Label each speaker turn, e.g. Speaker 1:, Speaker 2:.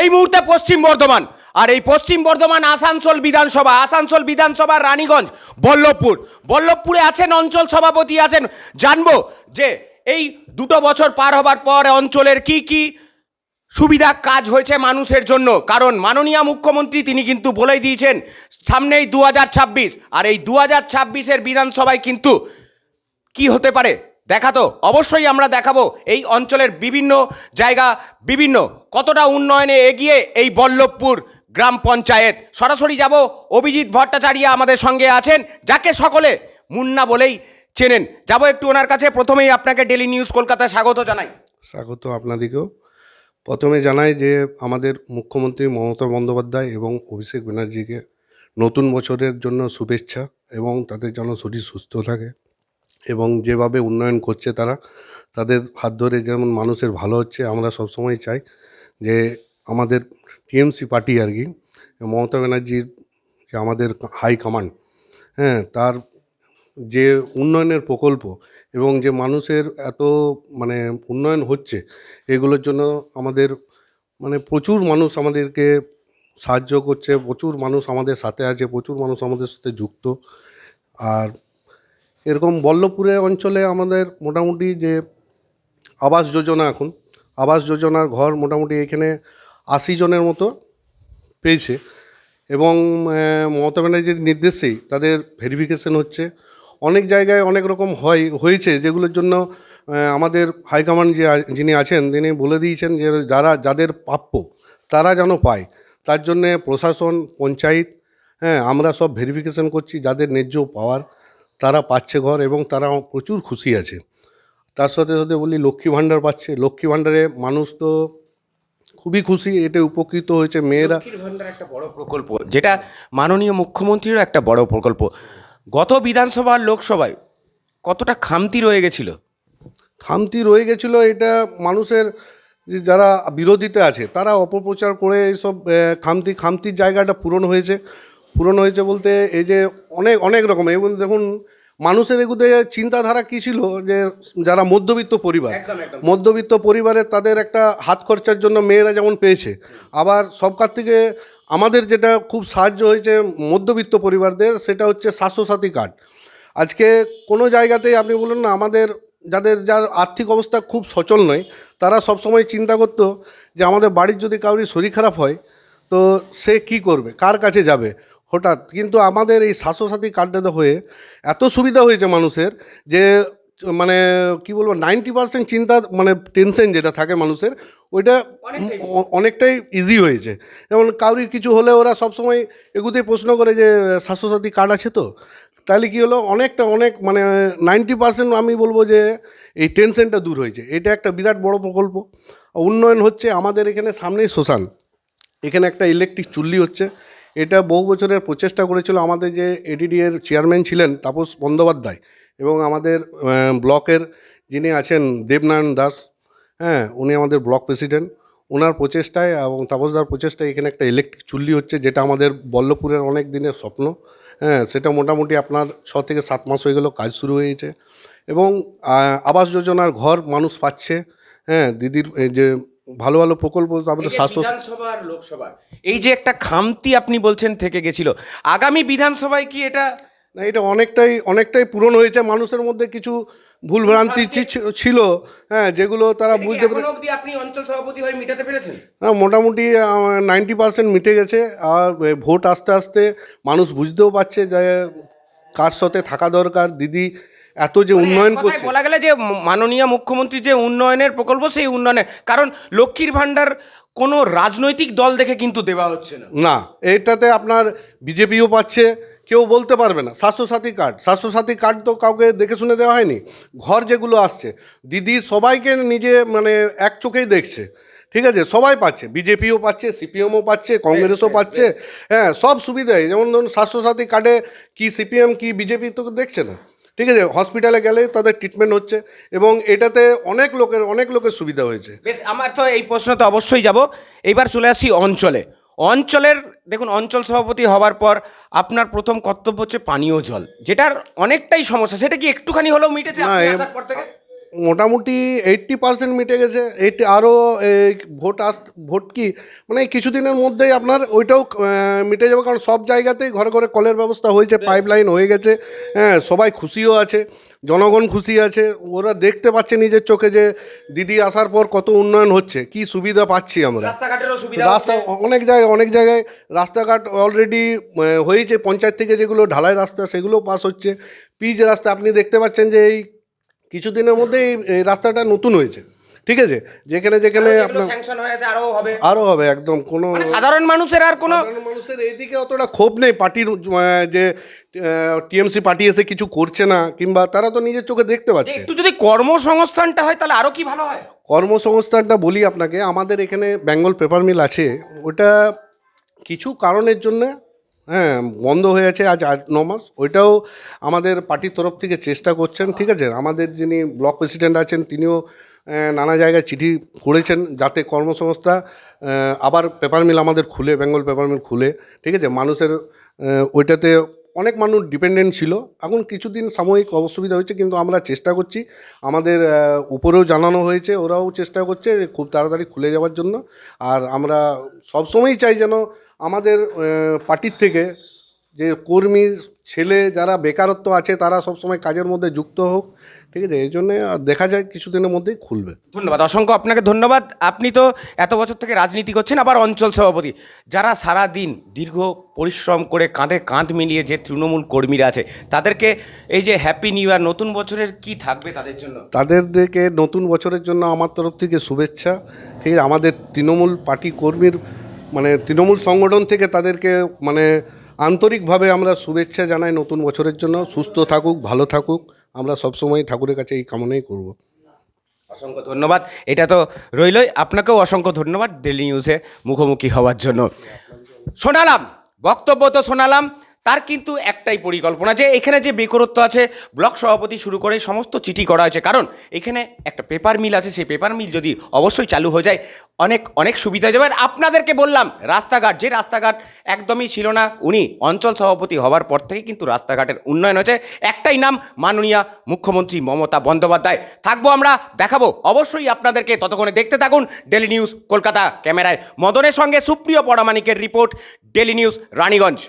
Speaker 1: এই মুহূর্তে পশ্চিম বর্ধমান, আর এই পশ্চিম বর্ধমান আসানসোল বিধানসভা রানীগঞ্জ বল্লভপুরে আছেন অঞ্চল সভাপতি আছেন। জানবো যে এই 2 বছর পার হবার পর অঞ্চলের কি কি সুবিধা কাজ হয়েছে মানুষের জন্য। কারণ মাননীয় মুখ্যমন্ত্রী তিনি কিন্তু বলেই দিয়েছেন সামনেই 2026, আর এই 2026-এর বিধানসভায় কিন্তু কি হতে পারে দেখাতো অবশ্যই আমরা দেখাবো। এই অঞ্চলের বিভিন্ন জায়গা কতটা উন্নয়নে এগিয়ে এই বল্লভপুর গ্রাম পঞ্চায়েত। সরাসরি যাব, অভিজিৎ ভট্টাচার্য আমাদের সঙ্গে আছেন, যাকে সকলে মুন্না বলেই চেনেন। যাব একটু ওনার কাছে। প্রথমেই আপনাকে ডেলি নিউজ কলকাতায় স্বাগত জানাই।
Speaker 2: স্বাগত আপনাদেরকেও। প্রথমে জানাই যে আমাদের মুখ্যমন্ত্রী মমতা বন্দ্যোপাধ্যায় এবং অভিষেক ব্যানার্জিকে নতুন বছরের জন্য শুভেচ্ছা, এবং তাদের যেন শরীর সুস্থ থাকে এবং যেভাবে উন্নয়ন করছে তাদের হাত ধরে যেমন মানুষের ভালো হচ্ছে। আমরা সবসময় চাই যে আমাদের টিএমসি পার্টি আর কি, মমতা ব্যানার্জির যে আমাদের হাই কমান্ড, তার যে উন্নয়নের প্রকল্প এবং যে মানুষের এত মানে উন্নয়ন হচ্ছে, এগুলোর জন্য আমাদের মানে প্রচুর মানুষ আমাদেরকে সাহায্য করছে, প্রচুর মানুষ আমাদের সাথে আছে, প্রচুর মানুষ আমাদের সাথে যুক্ত। আর এরকম বল্লভপুরে অঞ্চলে আমাদের মোটামুটি যে আবাস যোজনা, এখন আবাস যোজনার ঘর মোটামুটি এখানে 80 জনের মতো পেয়েছে, এবং মমতা ব্যানার্জির নির্দেশেই তাদের ভেরিফিকেশন হচ্ছে। অনেক জায়গায় অনেক রকম হয়েছে, যেগুলোর জন্য আমাদের হাইকমান্ড যিনি আছেন তিনি বলে দিয়েছেন যে যাদের প্রাপ্য তারা যেন পায়। তার জন্যে প্রশাসন, পঞ্চায়েত, আমরা সব ভেরিফিকেশন করছি, যাদের ন্যায্য পাওয়ার তারা পাচ্ছে ঘর, এবং তারা প্রচুর খুশি আছে। তার সাথে সাথে বলি লক্ষ্মী ভাণ্ডার পাচ্ছে। লক্ষ্মী ভাণ্ডারে মানুষ তো খুবই খুশি, এতে উপকৃত হয়েছে মেয়েরা।
Speaker 1: লক্ষ্মীর ভাণ্ডার একটা বড় প্রকল্প, যেটা মাননীয় মুখ্যমন্ত্রীরও একটা বড় প্রকল্প। গত বিধানসভা আর লোকসভায় কতটা খামতি রয়ে গেছিল?
Speaker 2: এটা মানুষের যারা বিরোধীতে আছে তারা অপপ্রচার করে এইসব খামতির জায়গাটা পূরণ হয়েছে বলতে এই যে অনেক রকম। এবং দেখুন মানুষের এগুলো চিন্তাধারা কী ছিল, যে যারা মধ্যবিত্ত পরিবারে তাদের একটা হাত খরচার জন্য মেয়েরা যেমন পেয়েছে, আবার সবকার থেকে আমাদের যেটা খুব সাহায্য হয়েছে মধ্যবিত্ত পরিবারদের, সেটা হচ্ছে স্বাস্থ্যসাথী কার্ড। আজকে কোনো জায়গাতেই আপনি বলুন না, আমাদের যার আর্থিক অবস্থা খুব সচল নয়, তারা সবসময় চিন্তা করতো যে আমাদের বাড়ির যদি কারোর শরীর খারাপ হয় তো সে কি করবে, কার কাছে যাবে হঠাৎ। কিন্তু আমাদের এই স্বাস্থ্যসাথী কার্ডটা হয়ে এত সুবিধা হয়েছে মানুষের, যে মানে কি বলবো 90% চিন্তা মানে টেনশন যেটা থাকে মানুষের, ওইটা অনেকটাই ইজি হয়েছে। যেমন কারোর কিছু হলে ওরা সবসময় এগুতেই প্রশ্ন করে যে স্বাস্থ্যসাথী কার্ড আছে তো, তাহলে কী হলো, অনেক মানে 90% আমি বলবো যে এই টেনশনটা দূর হয়েছে। এটা একটা বিরাট বড় প্রকল্প। উন্নয়ন হচ্ছে আমাদের এখানে, সামনেই শ্মশান, এখানে একটা ইলেকট্রিক চুল্লি হচ্ছে। এটা বহু বছরের প্রচেষ্টা করেছিল আমাদের যে এডিডিএর চেয়ারম্যান ছিলেন তাপস বন্দ্যোপাধ্যায়, এবং আমাদের ব্লকের যিনি আছেন দেবনারায়ণ দাস, উনি আমাদের ব্লক প্রেসিডেন্ট। ওনার প্রচেষ্টায় এবং তাপসদার প্রচেষ্টায় এখানে একটা ইলেকট্রিক চুল্লি হচ্ছে, যেটা আমাদের বল্লভপুরের অনেক দিনের স্বপ্ন। সেটা মোটামুটি আপনার 6 থেকে 7 মাস হয়ে গেল, কাজ শুরু হয়েছে। এবং আবাস যোজনার ঘর মানুষ পাচ্ছে। দিদির যে ভালো ভালো প্রকল্প আমাদের স্বাস্থ্য।
Speaker 1: বিধানসভা আর লোকসভা এই যে একটা খামতি আপনি বলছেন থেকে গেছিল, আগামী বিধানসভায় কি এটা?
Speaker 2: না, এটা অনেকটাই পূরণ হয়েছে। মানুষের মধ্যে কিছু ভুলভ্রান্তি ছিল, যেগুলো তারা বুঝতে পেরে।
Speaker 1: আপনি অঞ্চল সভাপতি হয়ে মিটাতে পেরেছেন?
Speaker 2: মোটামুটি 90% মিটে গেছে। আর ভোট আস্তে আস্তে মানুষ বুঝতেও পারছে যে কার সাথে থাকা দরকার। দিদি এত যে উন্নয়ন করছে,
Speaker 1: বলা গেলে যে মাননীয় মুখ্যমন্ত্রী যে উন্নয়নের প্রকল্প, সেই উন্নয়নে কারণ লক্ষ্মীর ভাণ্ডার কোনো রাজনৈতিক দল দেখে কিন্তু দেওয়া হচ্ছে না।
Speaker 2: এটাতে আপনার বিজেপিও পাচ্ছে, কেউ বলতে পারবে না। স্বাস্থ্যসাথী কার্ড তো কাউকে দেখে শুনে দেওয়া হয়নি। ঘর যেগুলো আসছে, দিদি সবাইকে নিজে মানে এক চোখেই দেখছে, ঠিক আছে? সবাই পাচ্ছে, বিজেপিও পাচ্ছে, সিপিএমও পাচ্ছে, কংগ্রেসও পাচ্ছে। সব সুবিধাই। যেমন ধরুন স্বাস্থ্যসাথী কার্ডে কি সিপিএম কি বিজেপি তো দেখছে না, ঠিক আছে? হসপিটালে গেলে তাদের ট্রিটমেন্ট হচ্ছে, এবং এটাতে অনেক লোকের সুবিধা হয়েছে।
Speaker 1: বেশ, আমার তো এই প্রশ্নতে অবশ্যই যাব। এইবার চলে আসি অঞ্চলের দেখুন, অঞ্চল সভাপতি হওয়ার পর আপনার প্রথম কর্তব্য হচ্ছে পানীয় জল, যেটার অনেকটাই সমস্যা। সেটা কি একটুখানি হলেও মিটেছে আপনি আসার পর থেকে?
Speaker 2: মোটামুটি 80% মিটে গেছে। আরও ভোট কি মানে কিছুদিনের মধ্যেই আপনার ওইটাও মিটে যাবে, কারণ সব জায়গাতেই ঘরে ঘরে কলের ব্যবস্থা হয়েছে, পাইপ লাইন হয়ে গেছে। হ্যাঁ, সবাই খুশিও আছে, জনগণ খুশি আছে, ওরা দেখতে পাচ্ছে নিজের চোখে যে দিদি আসার পর কত উন্নয়ন হচ্ছে, কি সুবিধা পাচ্ছি আমরা।
Speaker 1: রাস্তাঘাটেরও সুবিধা
Speaker 2: রাস্তা অনেক জায়গায় রাস্তাঘাট অলরেডি হয়েছে, পঞ্চায়েত থেকে যেগুলো ঢালাই রাস্তা সেগুলো পাস হচ্ছে। পিচ রাস্তা আপনি দেখতে পাচ্ছেন যে এই কিছুদিনের মধ্যে এই রাস্তাটা নতুন হয়েছে, ঠিক আছে, যেখানে যেখানে আপনার
Speaker 1: স্যাংশন হয়েছে, আরো
Speaker 2: হবে একদম কোনো
Speaker 1: মানে সাধারণ মানুষের আর কোনো
Speaker 2: সাধারণ মানুষের এইদিকে অতটা ক্ষোভ নেই পার্টির যে টিএমসি পার্টি এসে কিছু করছে না, কিংবা তারা তো নিজের চোখে দেখতে পাচ্ছে।
Speaker 1: একটু যদি কর্মসংস্থানটা হয় তাহলে আরো কি ভালো হয়।
Speaker 2: কর্মসংস্থানটা বলি আপনাকে, আমাদের এখানে বেঙ্গল পেপার মিল আছে, ওটা কিছু কারণের জন্য হ্যাঁ বন্ধ হয়ে আছে আজ 8-9 মাস। ওইটাও আমাদের পার্টির তরফ থেকে চেষ্টা করছেন, ঠিক আছে। আমাদের যিনি ব্লক প্রেসিডেন্ট আছেন তিনিও নানা জায়গায় চিঠি করেছেন যাতে কর্মসংস্থা আবার পেপার মিল আমাদের খুলে, বেঙ্গল পেপার মিল খুলে, ঠিক আছে। মানুষের ওইটাতে অনেক মানুষ ডিপেন্ডেন্ট ছিল, এখন কিছুদিন সাময়িক অসুবিধা হয়েছে, কিন্তু আমরা চেষ্টা করছি। আমাদের উপরেও জানানো হয়েছে, ওরাও চেষ্টা করছে খুব তাড়াতাড়ি খুলে যাওয়ার জন্য। আর আমরা সবসময়ই চাই যেন আমাদের পার্টির থেকে যে কর্মী ছেলে যারা বেকারত্ব আছে তারা সবসময় কাজের মধ্যে যুক্ত হোক, ঠিক আছে। এই জন্যে দেখা যায় কিছুদিনের মধ্যেই খুলবে।
Speaker 1: ধন্যবাদ, অসংখ্য আপনাকে ধন্যবাদ। আপনি তো এত বছর থেকে রাজনীতি করছেন, আবার অঞ্চল সভাপতি। যারা সারা দিন দীর্ঘ পরিশ্রম করে কাঁধে কাঁধ মিলিয়ে যে তৃণমূল কর্মীরা আছে, তাদেরকে এই যে হ্যাপি নিউ ইয়ার, নতুন বছরের কি থাকবে তাদের জন্য?
Speaker 2: তাদেরকে নতুন বছরের জন্য আমার তরফ থেকে শুভেচ্ছা, ঠিক আছে। আমাদের তৃণমূল পার্টি কর্মীর মানে তৃণমূল সংগঠন থেকে তাদেরকে মানে আন্তরিকভাবে আমরা শুভেচ্ছা জানাই নতুন বছরের জন্য। সুস্থ থাকুক, ভালো থাকুক, আমরা সবসময় ঠাকুরের কাছে এই কামনাই করব।
Speaker 1: অসংখ্য ধন্যবাদ। এটা তো রইলই, আপনাকেও অসংখ্য ধন্যবাদ ডেলি নিউজে মুখোমুখি হওয়ার জন্য। শোনালাম বক্তব্য, তো শোনালাম, তার কিন্তু একটাই পরিকল্পনা যে এখানে যে বেকারত্ব আছে, ব্লক সভাপতি শুরু করে সমস্ত চিঠি করা হয়েছে, কারণ এখানে একটা পেপার মিল আছে, সেই পেপার মিল যদি অবশ্যই চালু হয়ে যায় অনেক অনেক সুবিধা হয়ে যাবে। আর আপনাদেরকে বললাম রাস্তাঘাট, যে রাস্তাঘাট একদমই ছিল না, উনি অঞ্চল সভাপতি হওয়ার পর থেকে কিন্তু রাস্তাঘাটের উন্নয়ন হয়েছে। একটাই নাম, মাননীয়া মুখ্যমন্ত্রী মমতা বন্দ্যোপাধ্যায়। থাকবো আমরা, দেখাবো অবশ্যই আপনাদেরকে। ততক্ষণে দেখতে থাকুন ডেলি নিউজ কলকাতা। ক্যামেরায় মদনের সঙ্গে সুপ্রিয় পরামানিকের রিপোর্ট, ডেলি নিউজ রানীগঞ্জ।